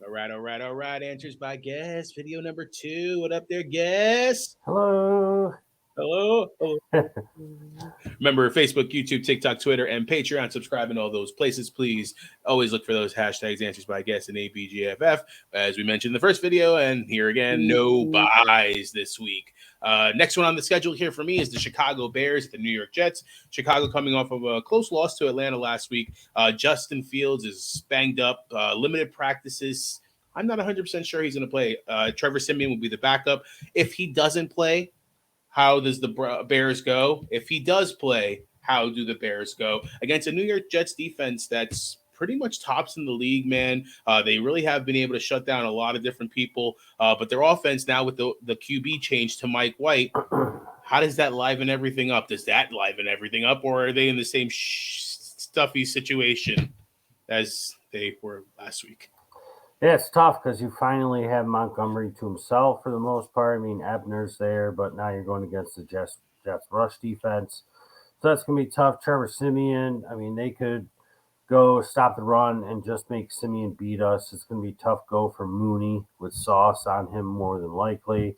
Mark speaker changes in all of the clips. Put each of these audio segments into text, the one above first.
Speaker 1: All right. Answers by guest. Video number 2. What up there, guest?
Speaker 2: Hello.
Speaker 1: Hello. Hello. Remember Facebook, YouTube, TikTok, Twitter, and Patreon. Subscribe in all those places, please. Always look for those hashtags, answers by guest and ABGFF. As we mentioned in the first video, and here again, no buys this week. Next one on the schedule here for me is the Chicago Bears at the New York Jets. Chicago coming off of a close loss to Atlanta last week. Justin Fields is banged up, limited practices. I'm not 100% sure he's going to play. Trevor Siemian will be the backup. If he doesn't play, how does the Bears go? If he does play, how do the Bears go against a New York Jets defense that's pretty much tops in the league, man? They really have been able to shut down a lot of different people, but their offense now with the QB change to Mike White, how does that liven everything up? Does that liven everything up, or are they in the same stuffy situation as they were last week?
Speaker 2: Yeah, it's tough because you finally have Montgomery to himself for the most part. I mean, Ebner's there, but now you're going against the Jets rush defense. So that's going to be tough. Trevor Siemian, I mean, they could go stop the run and just make Siemian beat us. It's going to be tough go for Mooney with Sauce on him more than likely.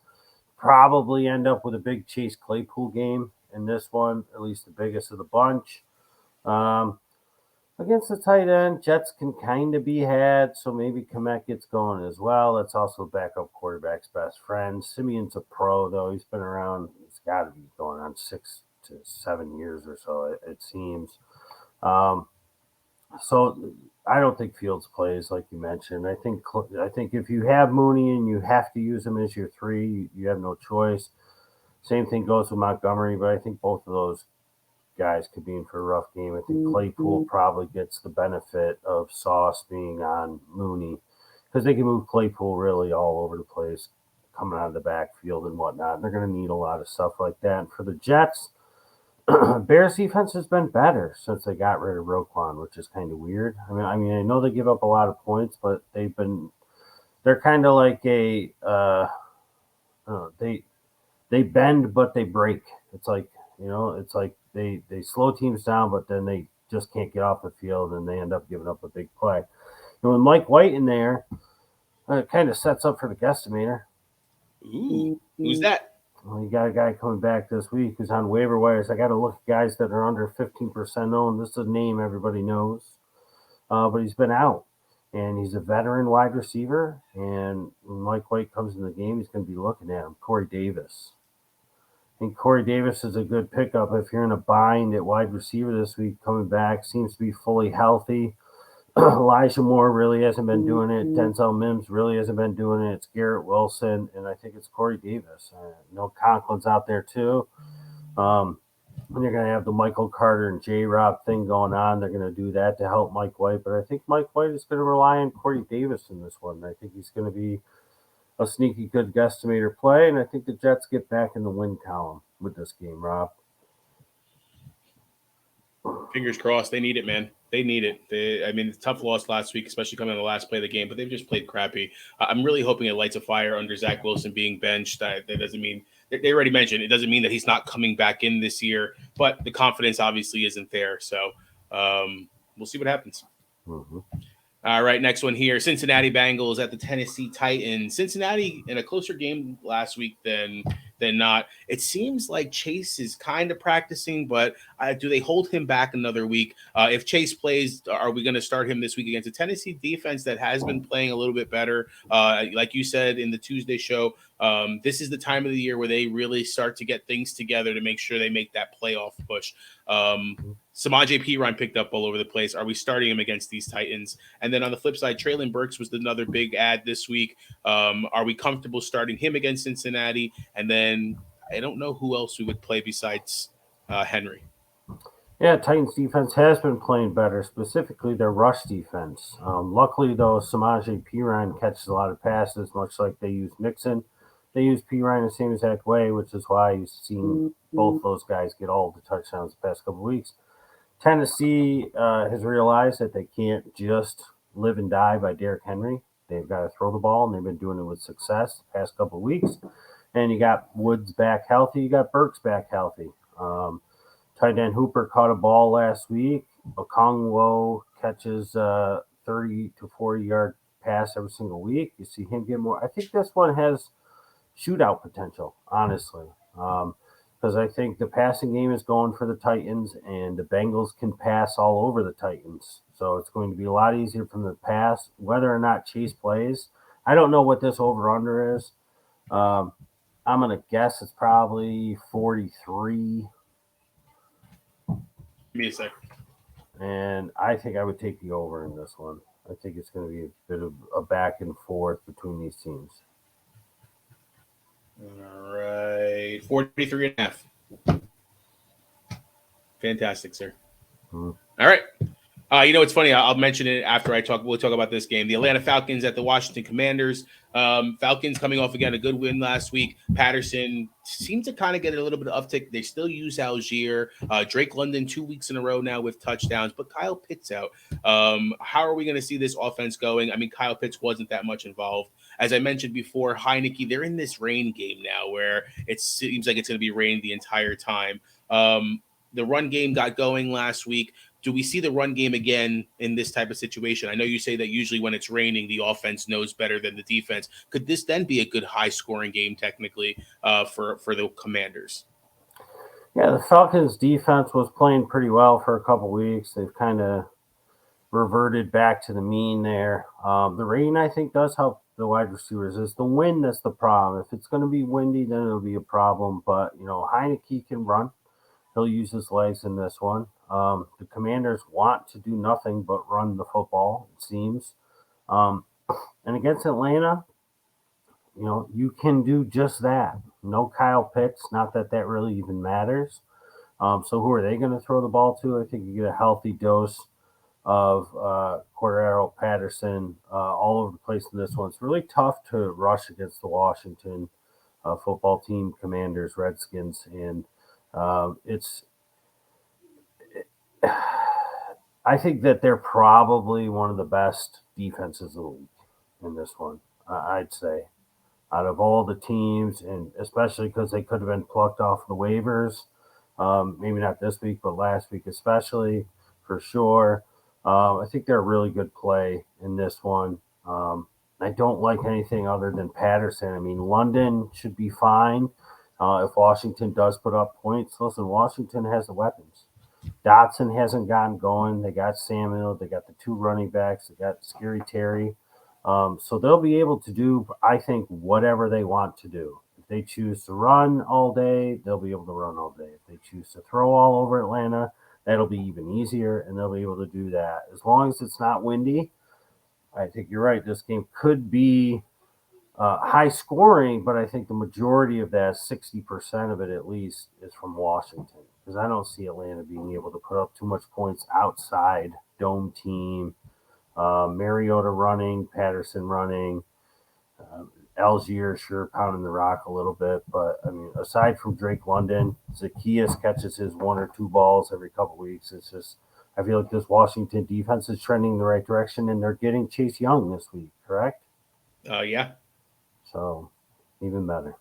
Speaker 2: Probably end up with a big Chase Claypool game in this one, at least the biggest of the bunch. Um, Against the tight end, Jets can kind of be had, so maybe Komet gets going as well. That's also the backup quarterback's best friend. Simeon's a pro, though. He's been around, he's got to be going on 6 to 7 years or so, it seems. Um, so I don't think Fields plays, like you mentioned. I think if you have Mooney and you have to use him as your three, you have no choice. Same thing goes with Montgomery, but I think both of those guys could be in for a rough game. I think Claypool probably gets the benefit of Sauce being on Mooney because they can move Claypool really all over the place coming out of the backfield and whatnot. And they're going to need a lot of stuff like that. And for the Jets, Bears defense has been better since they got rid of Roquan, which is kind of weird. I mean, I know they give up a lot of points, but they're kind of like they bend but they break. It's like it's like they slow teams down, but then they just can't get off the field and they end up giving up a big play. And with Mike White in there, it kind of sets up for the guesstimator.
Speaker 1: Ooh, who's that?
Speaker 2: Well, you got a guy coming back this week who's on waiver wires. I got to look at guys that are under 15% owned. This is a name everybody knows, but he's been out. And he's a veteran wide receiver. And when Mike White comes in the game, he's going to be looking at him. Corey Davis. I think Corey Davis is a good pickup if you're in a bind at wide receiver this week. Coming back, seems to be fully healthy. Elijah Moore really hasn't been doing it. Denzel Mims really hasn't been doing it. It's Garrett Wilson, and I think it's Corey Davis. Conklin's out there too. And you're going to have the Michael Carter and J-Rob thing going on. They're going to do that to help Mike White. But I think Mike White is going to rely on Corey Davis in this one. I think he's going to be a sneaky good guesstimator play, and I think the Jets get back in the win column with this game, Rob.
Speaker 1: Fingers crossed. They need it, man. They need it. It's a tough loss last week, especially coming in the last play of the game, but they've just played crappy. I'm really hoping it lights a fire under Zach Wilson being benched. That doesn't mean they already mentioned it doesn't mean that he's not coming back in this year, but the confidence obviously isn't there. So we'll see what happens.
Speaker 2: Mm-hmm.
Speaker 1: All right, next one here. Cincinnati Bengals at the Tennessee Titans. Cincinnati in a closer game last week than not. It seems like Chase is kind of practicing, but do they hold him back another week? If Chase plays, are we going to start him this week against a Tennessee defense that has been playing a little bit better? Like you said in the Tuesday show, this is the time of the year where they really start to get things together to make sure they make that playoff push. Samaje Perine picked up all over the place. Are we starting him against these Titans? And then on the flip side, Treylon Burks was another big ad this week. Are we comfortable starting him against Cincinnati? And then I don't know who else we would play besides Henry.
Speaker 2: Yeah, Titans defense has been playing better, specifically their rush defense. Luckily, though, Samaje Perine catches a lot of passes, much like they use Mixon. They use Perine the same exact way, which is why you've seen both those guys get all the touchdowns the past couple of weeks. Tennessee has realized that they can't just live and die by Derrick Henry. They've got to throw the ball, and they've been doing it with success the past couple of weeks. And you got Woods back healthy. You got Burks back healthy. Tight end Hooper caught a ball last week. Okongwu catches 30 to 40 yard pass every single week. You see him get more. I think this one has shootout potential, honestly. Because I think the passing game is going for the Titans, and the Bengals can pass all over the Titans. So it's going to be a lot easier from the pass, whether or not Chase plays. I don't know what this over-under is. I'm going to guess it's probably 43.
Speaker 1: Give me a sec.
Speaker 2: And I think I would take the over in this one. I think it's going to be a bit of a back and forth between these teams.
Speaker 1: All right. 43 and a half. Fantastic, sir.
Speaker 2: Mm-hmm.
Speaker 1: All right. It's funny. I'll mention it after we'll talk about this game. The Atlanta Falcons at the Washington Commanders. Falcons coming off again a good win last week. Patterson seemed to kind of get a little bit of uptick. They still use Algier. Drake London 2 weeks in a row now with touchdowns, but Kyle Pitts out. How are we going to see this offense going? I mean, Kyle Pitts wasn't that much involved. As I mentioned before, Heineke, they're in this rain game now where it seems like it's going to be rain the entire time. The run game got going last week. Do we see the run game again in this type of situation? I know you say that usually when it's raining, the offense knows better than the defense. Could this then be a good high-scoring game technically for the Commanders?
Speaker 2: Yeah, the Falcons' defense was playing pretty well for a couple weeks. They've kind of reverted back to the mean there. The rain, I think, does help the wide receivers. It's the wind that's the problem. If it's going to be windy, then it'll be a problem. But, Heineke can run. He'll use his legs in this one. The Commanders want to do nothing but run the football, it seems. And against Atlanta, you can do just that. No Kyle Pitts, not that really even matters. So who are they going to throw the ball to? I think you get a healthy dose of Cordero Patterson all over the place in this one. It's really tough to rush against the Washington football team, Commanders, Redskins, and I think that they're probably one of the best defenses in the league in this one, I'd say. Out of all the teams, and especially because they could have been plucked off the waivers, maybe not this week, but last week especially, for sure. I think they're a really good play in this one. I don't like anything other than Patterson. I mean, London should be fine. If Washington does put up points, listen, Washington has the weapons. Dotson hasn't gotten going. They got Samuel. They got the two running backs. They got Scary Terry. So they'll be able to do, I think, whatever they want to do. If they choose to run all day, they'll be able to run all day. If they choose to throw all over Atlanta, that'll be even easier, and they'll be able to do that. As long as it's not windy, I think you're right. This game could be high scoring, but I think the majority of that, 60% of it at least, is from Washington. Because I don't see Atlanta being able to put up too much points outside dome team. Mariota running, Patterson running, Algier sure pounding the rock a little bit, but I mean, aside from Drake London, Zacchaeus catches his one or two balls every couple weeks. It's just, I feel like this Washington defense is trending in the right direction, and they're getting Chase Young this week, correct?
Speaker 1: Yeah.
Speaker 2: So, even better.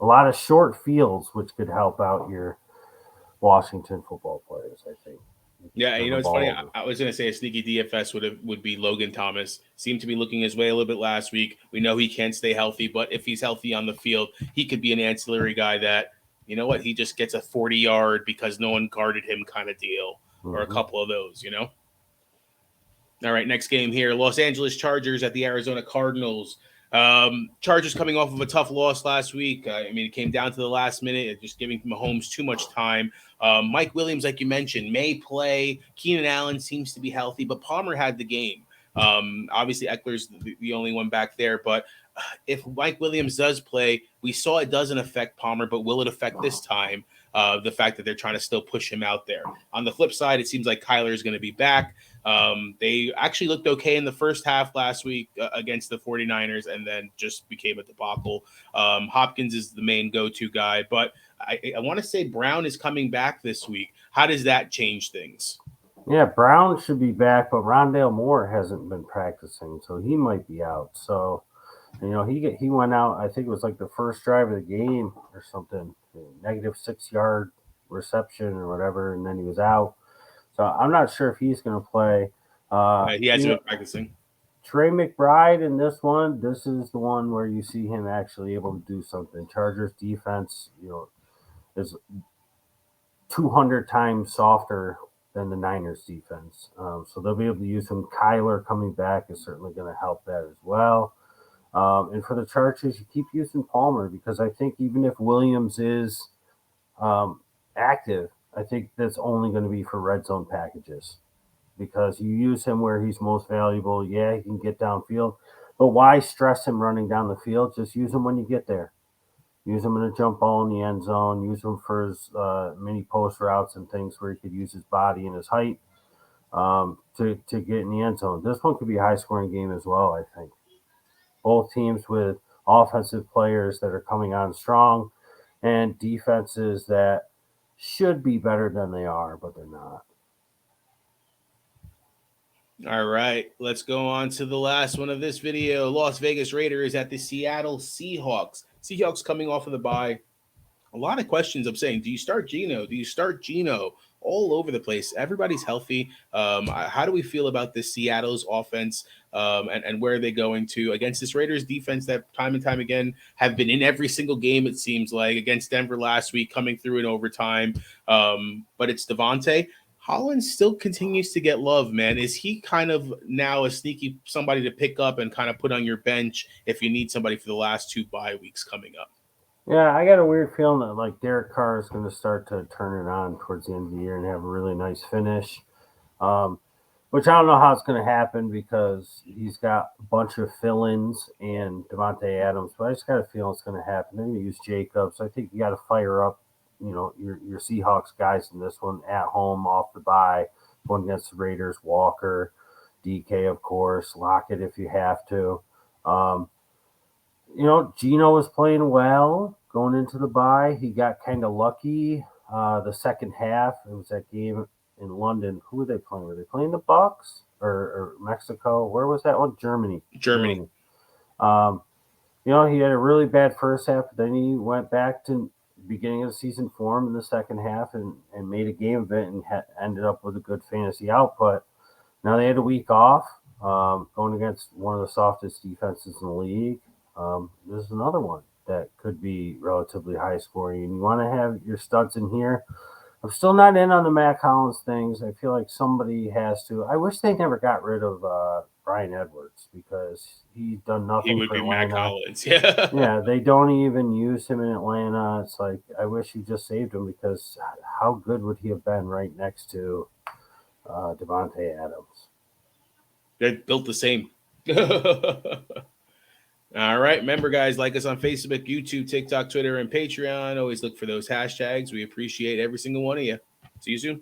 Speaker 2: A lot of short fields, which could help out your Washington football players, I think.
Speaker 1: Yeah, it's funny. I was going to say a sneaky DFS would be Logan Thomas. Seemed to be looking his way a little bit last week. We know he can't stay healthy, but if he's healthy on the field, he could be an ancillary guy that, he just gets a 40-yard because no one guarded him kind of deal, or a couple of those, All right, next game here. Los Angeles Chargers at the Arizona Cardinals. Chargers coming off of a tough loss last week. It came down to the last minute, just giving Mahomes too much time. Mike Williams, like you mentioned, may play. Keenan Allen seems to be healthy, but Palmer had the game. Obviously, Eckler's the only one back there. But if Mike Williams does play, we saw it doesn't affect Palmer, but will it affect this time? The fact that they're trying to still push him out there. On the flip side, it seems like Kyler is going to be back. They actually looked okay in the first half last week against the 49ers and then just became a debacle. Hopkins is the main go-to guy, but I want to say Brown is coming back this week. How does that change things?
Speaker 2: Yeah, Brown should be back, but Rondale Moore hasn't been practicing, so he might be out. So, he went out, I think it was like the first drive of the game or something, negative 6-yard reception or whatever, and then he was out. So I'm not sure if he's going to play.
Speaker 1: He hasn't been practicing.
Speaker 2: Trey McBride in this one, this is the one where you see him actually able to do something. Chargers defense, is 200 times softer than the Niners defense. So they'll be able to use him. Kyler coming back is certainly going to help that as well. And for the Chargers, you keep using Palmer because I think even if Williams is active, I think that's only going to be for red zone packages because you use him where he's most valuable. Yeah, he can get downfield, but why stress him running down the field? Just use him when you get there. Use him in a jump ball in the end zone. Use him for his mini post routes and things where he could use his body and his height to get in the end zone. This one could be a high-scoring game as well, I think. Both teams with offensive players that are coming on strong and defenses that should be better than they are, but they're not.
Speaker 1: All right, let's go on to the last one of this video. Las Vegas Raiders at the Seattle Seahawks. Seahawks coming off of the bye. A lot of questions of saying, do you start Geno? Do you start Geno? All over the place. Everybody's healthy. How do we feel about this Seattle's offense and where are they going to against this Raiders defense that time and time again have been in every single game, it seems like, against Denver last week, coming through in overtime. But it's Devontae. Holland still continues to get love, man. Is he kind of now a sneaky somebody to pick up and kind of put on your bench if you need somebody for the last 2 bye weeks coming up?
Speaker 2: Yeah, I got a weird feeling that like Derek Carr is going to start to turn it on towards the end of the year and have a really nice finish, which I don't know how it's going to happen because he's got a bunch of fill-ins and Devontae Adams, but I just got a feeling it's going to happen. They're going to use Jacobs. I think you got to fire up, your Seahawks guys in this one at home off the bye, going against the Raiders, Walker, DK, of course, Lockett if you have to. Geno was playing well going into the bye. He got kind of lucky the second half. It was that game in London. Who were they playing? Were they playing the Bucks or Mexico? Where was that one? Germany. He had a really bad first half, but then he went back to beginning of the season form in the second half and made a game of it and ended up with a good fantasy output. Now they had a week off going against one of the softest defenses in the league. This is another one that could be relatively high scoring. And you want to have your studs in here. I'm still not in on the Matt Collins things. I feel like somebody has to. I wish they never got rid of Brian Edwards because he's done nothing.
Speaker 1: He would
Speaker 2: for
Speaker 1: be
Speaker 2: Atlanta.
Speaker 1: Matt Collins. Yeah.
Speaker 2: Yeah, they don't even use him in Atlanta. It's like I wish you just saved him because how good would he have been right next to Devontae Adams?
Speaker 1: They're built the same. All right. Remember, guys, like us on Facebook, YouTube, TikTok, Twitter, and Patreon. Always look for those hashtags. We appreciate every single one of you. See you soon.